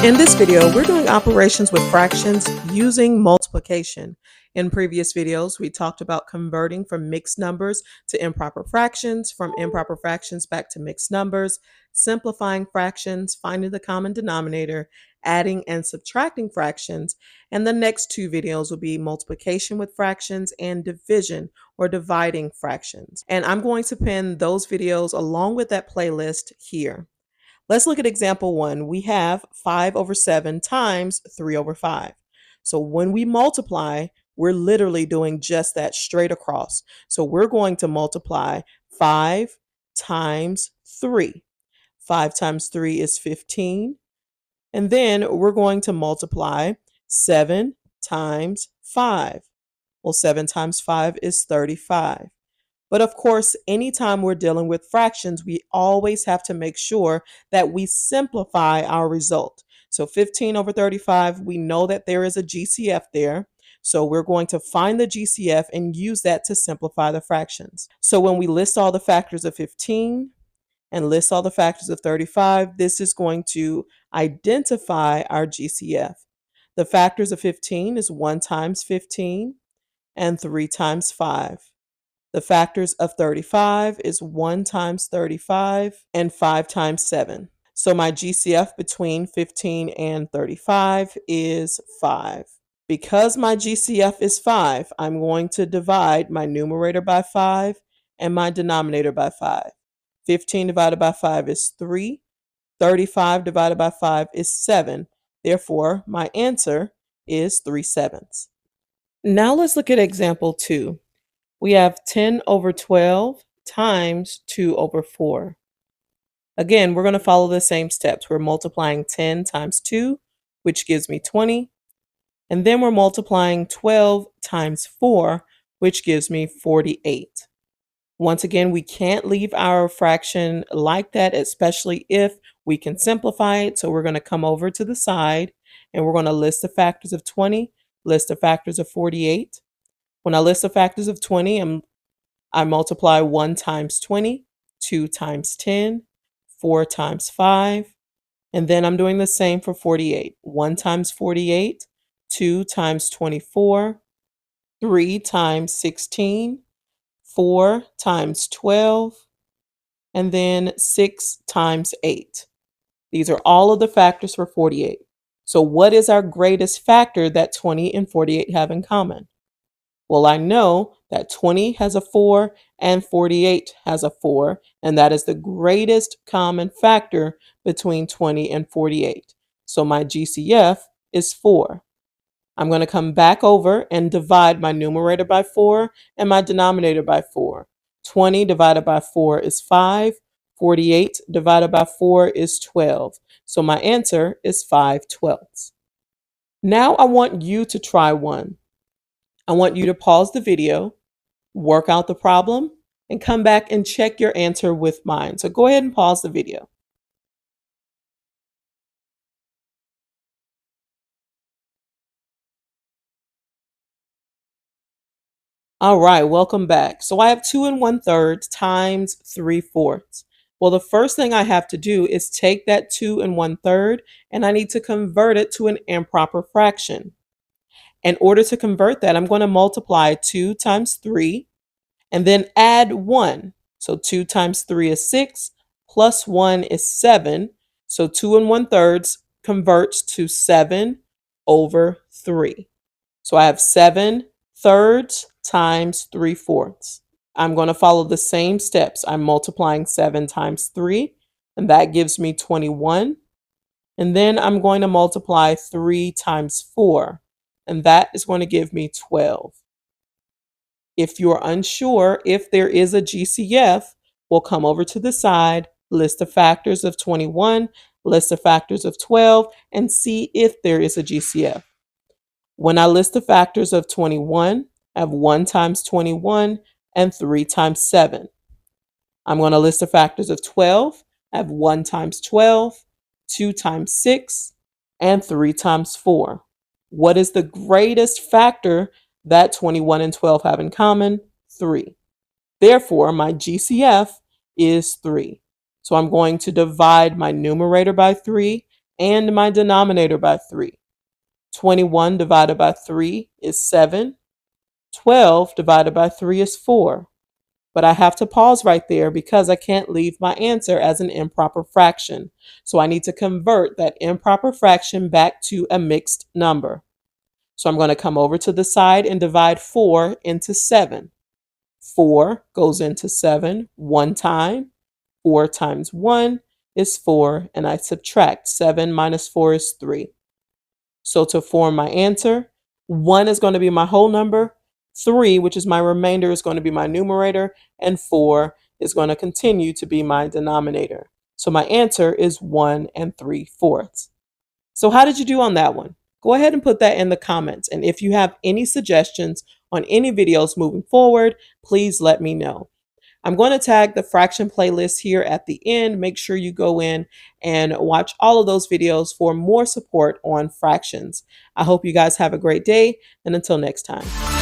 In this video, we're doing operations with fractions using multiplication. In previous videos, we talked about converting from mixed numbers to improper fractions, from improper fractions back to mixed numbers, simplifying fractions, finding the common denominator, adding and subtracting fractions, and the next two videos will be multiplication with fractions and division or dividing fractions. And I'm going to pin those videos along with that playlist here. Let's look at example 1. We have 5 over 7 times 3 over 5. So when we multiply, we're literally doing just that straight across. So we're going to multiply 5 times 3. 5 times 3 is 15. And then we're going to multiply 7 times 5. Well, 7 times 5 is 35. But of course, anytime we're dealing with fractions, we always have to make sure that we simplify our result. So 15 over 35, we know that there is a GCF there. So we're going to find the GCF and use that to simplify the fractions. So when we list all the factors of 15 and list all the factors of 35, this is going to identify our GCF. The factors of 15 is 1 times 15 and 3 times 5. The factors of 35 is 1 times 35 and 5 times 7. So my GCF between 15 and 35 is 5. Because my GCF is 5, I'm going to divide my numerator by 5 and my denominator by 5. 15 divided by 5 is 3. 35 divided by 5 is 7. Therefore, my answer is 3/7. Now let's look at example 2. We have 10 over 12 times 2 over 4. Again, we're going to follow the same steps. We're multiplying 10 times 2, which gives me 20. And then we're multiplying 12 times 4, which gives me 48. Once again, we can't leave our fraction like that, especially if we can simplify it. So we're going to come over to the side and we're going to list the factors of 20, list the factors of 48. When I list the factors of 20, I multiply 1 times 20, 2 times 10, 4 times 5, and then I'm doing the same for 48. 1 times 48, 2 times 24, 3 times 16, 4 times 12, and then 6 times 8. These are all of the factors for 48. So what is our greatest factor that 20 and 48 have in common? Well, I know that 20 has a 4 and 48 has a 4, and that is the greatest common factor between 20 and 48. So my GCF is 4. I'm going to come back over and divide my numerator by 4 and my denominator by 4. 20 divided by 4 is 5. 48 divided by 4 is 12. So my answer is 5/12. Now I want you to try one. I want you to pause the video, work out the problem, and come back and check your answer with mine. So go ahead and pause the video. All right, welcome back. So I have 2 1/3 times 3/4. Well, the first thing I have to do is take that 2 1/3 and I need to convert it to an improper fraction. In order to convert that, I'm going to multiply 2 times 3 and then add 1. So 2 times 3 is 6, plus 1 is 7. So 2 1/3 converts to 7 over 3. So I have 7/3 times 3/4. I'm going to follow the same steps. I'm multiplying 7 times 3, and that gives me 21. And then I'm going to multiply 3 times 4, and that is going to give me 12. If you're unsure if there is a GCF, we'll come over to the side, list the factors of 21, list the factors of 12, and see if there is a GCF. When I list the factors of 21, I have 1 times 21 and 3 times 7. I'm going to list the factors of 12. I have 1 times 12, 2 times 6, and 3 times 4. What is the greatest factor that 21 and 12 have in common? 3. Therefore, my GCF is 3. So I'm going to divide my numerator by 3 and my denominator by 3. 21 divided by 3 is 7. 12 divided by 3 is 4. But I have to pause right there because I can't leave my answer as an improper fraction. So I need to convert that improper fraction back to a mixed number. So I'm going to come over to the side and divide 4 into 7. 4 goes into 7 one time. 4 times 1 is 4, and I subtract. 7 minus 4 is 3. So to form my answer, 1 is going to be my whole number, 3, which is my remainder, is going to be my numerator, and 4 is going to continue to be my denominator. So my answer is 1 3/4. So how did you do on that one? Go ahead and put that in the comments. And if you have any suggestions on any videos moving forward, please let me know. I'm going to tag the fraction playlist here at the end. Make sure you go in and watch all of those videos for more support on fractions. I hope you guys have a great day, and until next time.